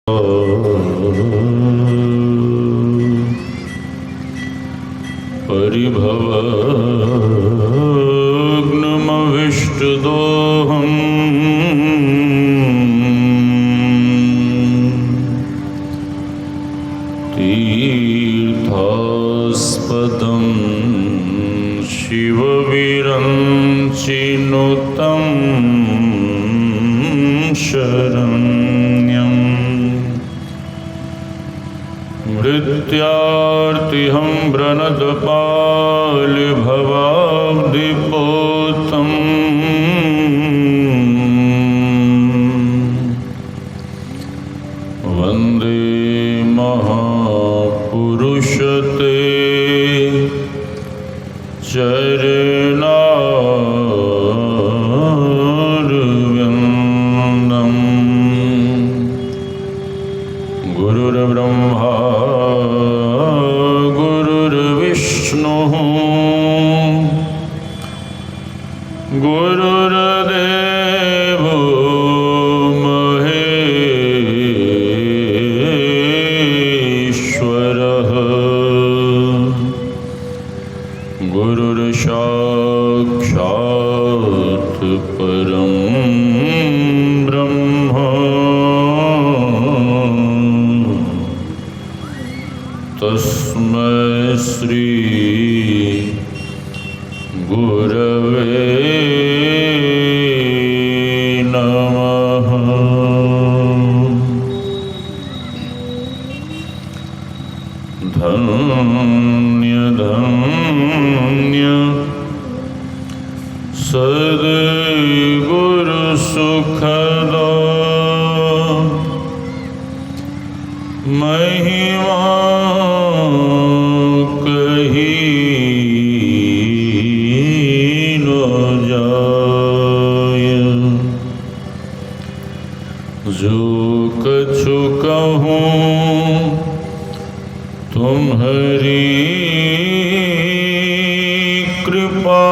परिभवग्नमविष्टदोहम् तीर्थास्पदं शिवविरञ्चिनुतं शरण्यम् मृत्यार्तिहं व्रणतपालिभवाब्धिपोतम् वन्दे महापुरुषते चरणारविन्दम्। गुरुर्ब्रह्मा गुरुर्विष्णुः गुरुर्देवो महेश्वरः गुरुर्साक्षात् परं ब्रह्म तस्मै श्री गुरवे नमः। धन्य धन्य सद्गुरु सुखदा महिमा जो कछु कहूँ तुम्हारी कृपा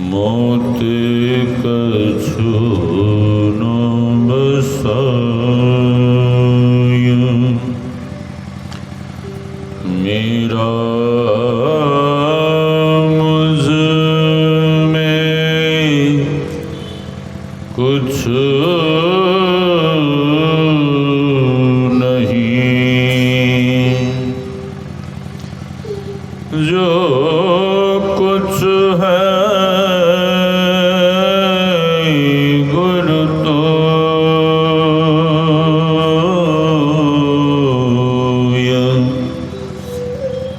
मोते कछु न बसाय। मेरा कुछ नहीं, जो कुछ है गुरु तो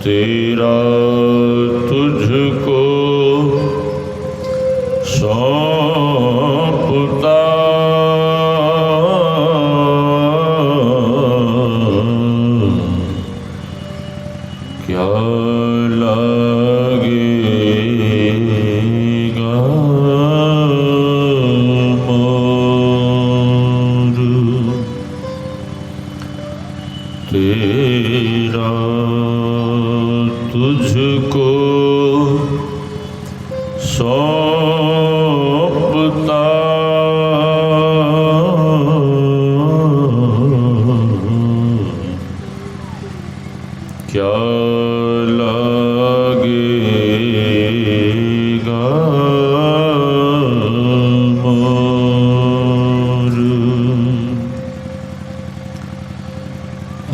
तेरा तुझको सौंपता। क्या लगेगा मोर तेरा तुझको सौंपता। क्या लगेगा मोर।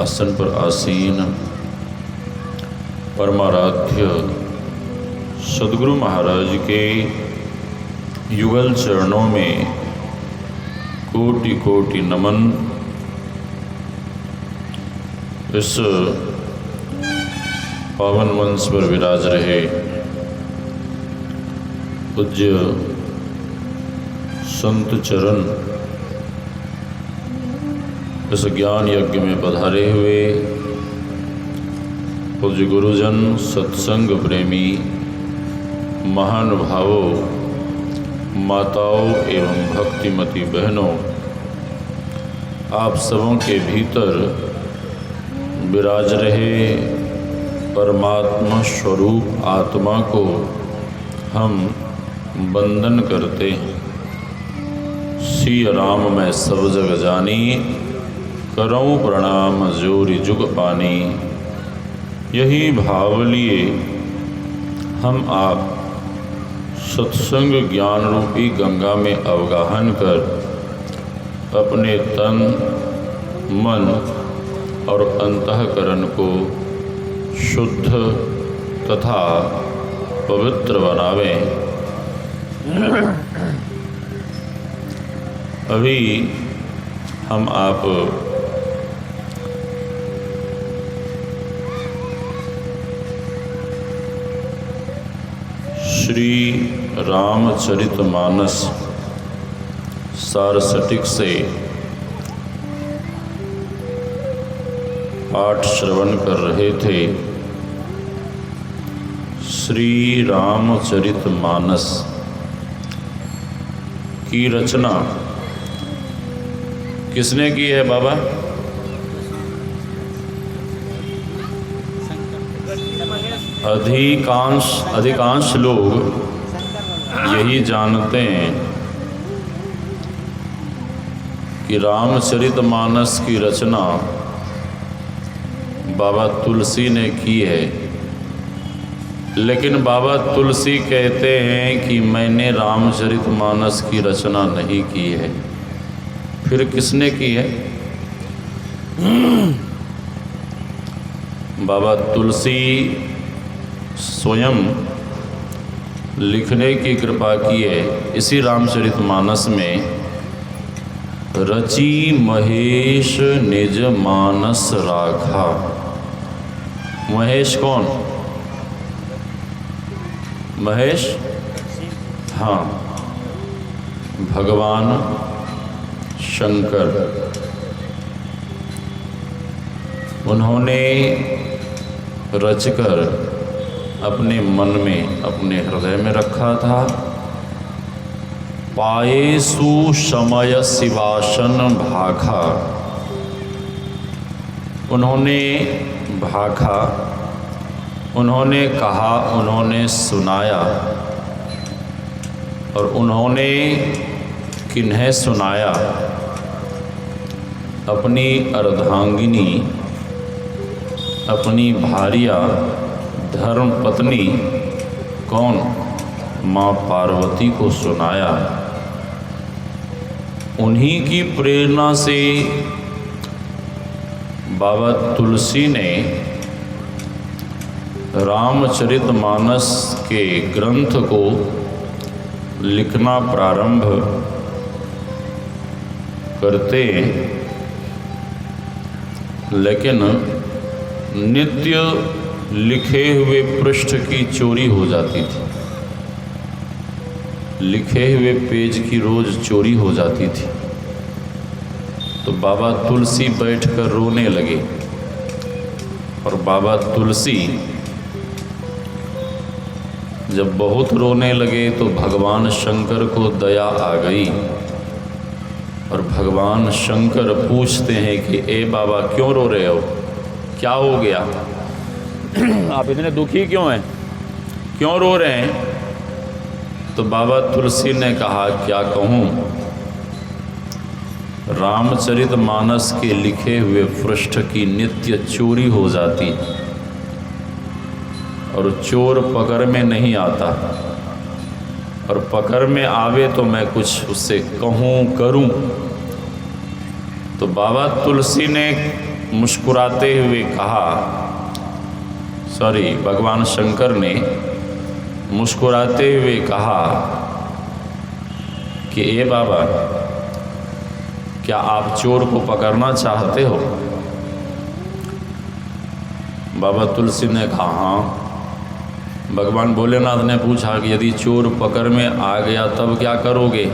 आसन पर आसीन परमाराध्य सद्गुरु महाराज के युगल चरणों में कोटि कोटि नमन। इस पावन मंच पर विराज रहे पूज्य संत चरण इस ज्ञान यज्ञ में पधारे हुए पूज्य गुरुजन, सत्संग प्रेमी महानुभावों, माताओं एवं भक्तिमती बहनों, आप सबों के भीतर विराज रहे परमात्मा स्वरूप आत्मा को हम वंदन करते हैं। सिय राम मैं सब जग जानी, करऊँ प्रणाम जोरि जुग पानी। यही भाव लिए हम आप सत्संग ज्ञान रूपी गंगा में अवगाहन कर अपने तन, मन और अंतःकरण को शुद्ध तथा पवित्र बनावें। अभी हम आप श्री रामचरितमानस सारस्वतिक से पाठ श्रवण कर रहे थे। श्री रामचरितमानस की रचना किसने की है बाबा? अधिकांश लोग यही जानते हैं कि रामचरितमानस की रचना बाबा तुलसी ने की है, लेकिन बाबा तुलसी कहते हैं कि मैंने रामचरितमानस की रचना नहीं की है। फिर किसने की है? बाबा तुलसी स्वयं लिखने की कृपा की है। इसी रामचरितमानस में रची महेश निज मानस राखा। महेश कौन? महेश, हाँ, भगवान शंकर। उन्होंने रचकर अपने मन में, अपने हृदय में रखा था। पायेसु समय शिवासन भाखा। उन्होंने भाखा, उन्होंने कहा, उन्होंने सुनाया। और उन्होंने किन्हें सुनाया? अपनी अर्धांगिनी, अपनी भार्या, धर्म पत्नी कौन? माँ पार्वती को सुनाया। उन्हीं की प्रेरणा से बाबा तुलसी ने रामचरितमानस के ग्रंथ को लिखना प्रारंभ करते, लेकिन नित्य लिखे हुए पृष्ठ की चोरी हो जाती थी। लिखे हुए पेज की रोज चोरी हो जाती थी। तो बाबा तुलसी बैठकर रोने लगे। और बाबा तुलसी जब बहुत रोने लगे तो भगवान शंकर को दया आ गई। और भगवान शंकर पूछते हैं कि ए बाबा क्यों रो रहे हो? क्या हो गया? आप इतने दुखी क्यों हैं? क्यों रो रहे हैं? तो बाबा तुलसी ने कहा, क्या कहूँ, रामचरितमानस के लिखे हुए पृष्ठ की नित्य चोरी हो जाती और चोर पकड़ में नहीं आता, और पकड़ में आवे तो मैं कुछ उससे कहूँ करूँ। तो बाबा तुलसी ने मुस्कुराते हुए कहा, भगवान शंकर ने मुस्कुराते हुए कहा कि ए बाबा, क्या आप चोर को पकड़ना चाहते हो? बाबा तुलसी ने कहा हाँ। भगवान भोलेनाथ ने पूछा कि यदि चोर पकड़ में आ गया तब क्या करोगे?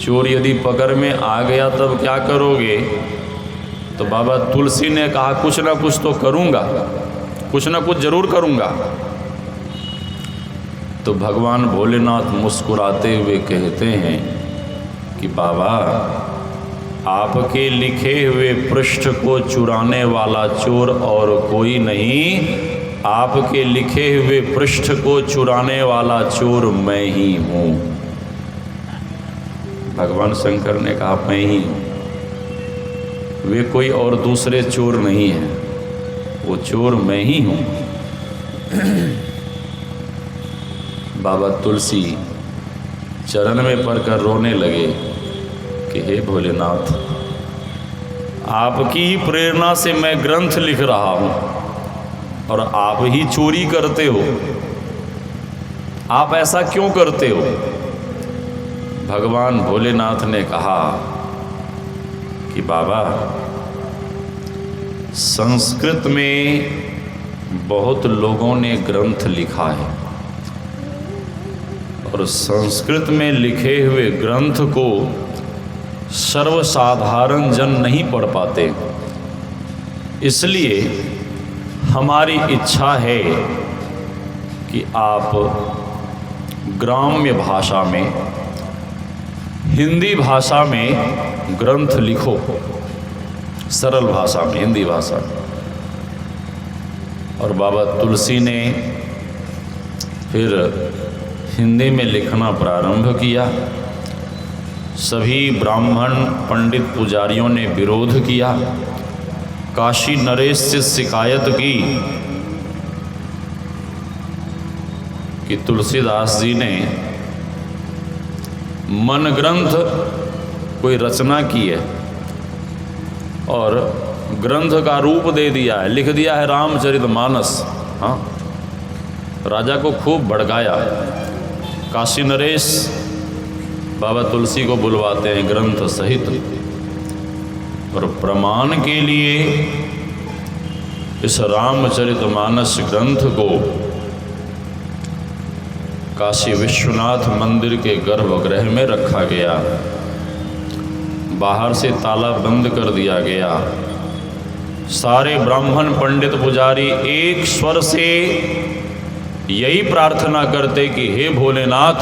चोर यदि पकड़ में आ गया तब क्या करोगे? तो बाबा तुलसी ने कहा, कुछ ना कुछ तो करूँगा, कुछ ना कुछ जरूर करूँगा। तो भगवान भोलेनाथ मुस्कुराते हुए कहते हैं कि बाबा, आपके लिखे हुए पृष्ठ को चुराने वाला चोर और कोई नहीं, आपके लिखे हुए पृष्ठ को चुराने वाला चोर मैं ही हूँ। भगवान शंकर ने कहा मैं ही हूँ, वे कोई और दूसरे चोर नहीं है, वो चोर मैं ही हूँ। बाबा तुलसी चरण में पड़कर रोने लगे कि हे भोलेनाथ, आपकी ही प्रेरणा से मैं ग्रंथ लिख रहा हूँ और आप ही चोरी करते हो। आप ऐसा क्यों करते हो? भगवान भोलेनाथ ने कहा कि बाबा, संस्कृत में बहुत लोगों ने ग्रंथ लिखा है और संस्कृत में लिखे हुए ग्रंथ को सर्वसाधारण जन नहीं पढ़ पाते, इसलिए हमारी इच्छा है कि आप ग्राम्य भाषा में, हिंदी भाषा में ग्रंथ लिखो, सरल भाषा में, हिंदी भाषा में। और बाबा तुलसी ने फिर हिंदी में लिखना प्रारंभ किया। सभी ब्राह्मण पंडित पुजारियों ने विरोध किया, काशी नरेश से शिकायत की कि तुलसीदास जी ने मन ग्रंथ कोई रचना की है और ग्रंथ का रूप दे दिया है, लिख दिया है रामचरितमानस। हाँ, राजा को खूब भड़काया। काशी नरेश बाबा तुलसी को बुलवाते हैं ग्रंथ सहित, और प्रमाण के लिए इस रामचरितमानस ग्रंथ को काशी विश्वनाथ मंदिर के गर्भगृह में रखा गया, बाहर से ताला बंद कर दिया गया। सारे ब्राह्मण पंडित पुजारी एक स्वर से यही प्रार्थना करते कि हे भोलेनाथ,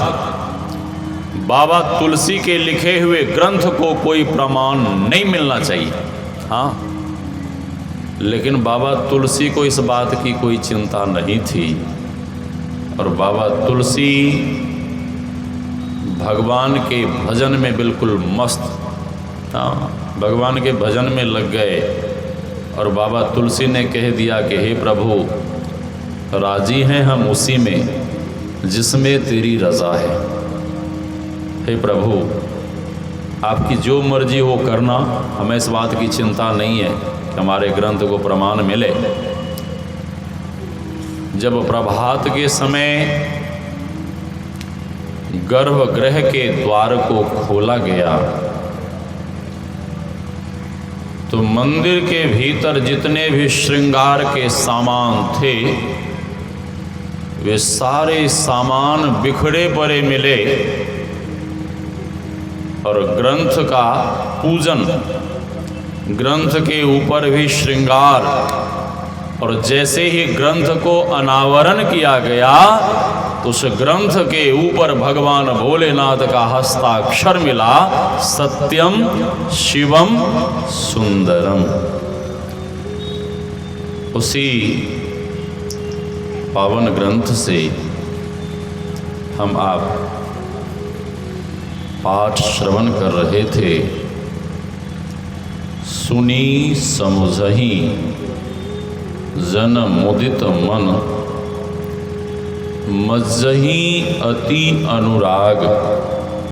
बाबा तुलसी के लिखे हुए ग्रंथ को कोई प्रमाण नहीं मिलना चाहिए। हाँ, लेकिन बाबा तुलसी को इस बात की कोई चिंता नहीं थी और बाबा तुलसी भगवान के भजन में बिल्कुल मस्त, हाँ, भगवान के भजन में लग गए। और बाबा तुलसी ने कह दिया कि हे प्रभु, राजी हैं हम उसी में जिसमें तेरी रज़ा है। हे प्रभु, आपकी जो मर्जी हो करना, हमें इस बात की चिंता नहीं है कि हमारे ग्रंथ को प्रमाण मिले। जब प्रभात के समय गर्भगृह के द्वार को खोला गया तो मंदिर के भीतर जितने भी श्रृंगार के सामान थे वे सारे सामान बिखरे पड़े मिले और ग्रंथ का पूजन, ग्रंथ के ऊपर भी श्रृंगार, और जैसे ही ग्रंथ को अनावरण किया गया तो उस ग्रंथ के ऊपर भगवान भोलेनाथ का हस्ताक्षर मिला, सत्यम शिवम सुंदरम। उसी पावन ग्रंथ से हम आप पाठ श्रवण कर रहे थे। सुनी समुझहि जन मुदित मन, मज्जहि अति अनुराग।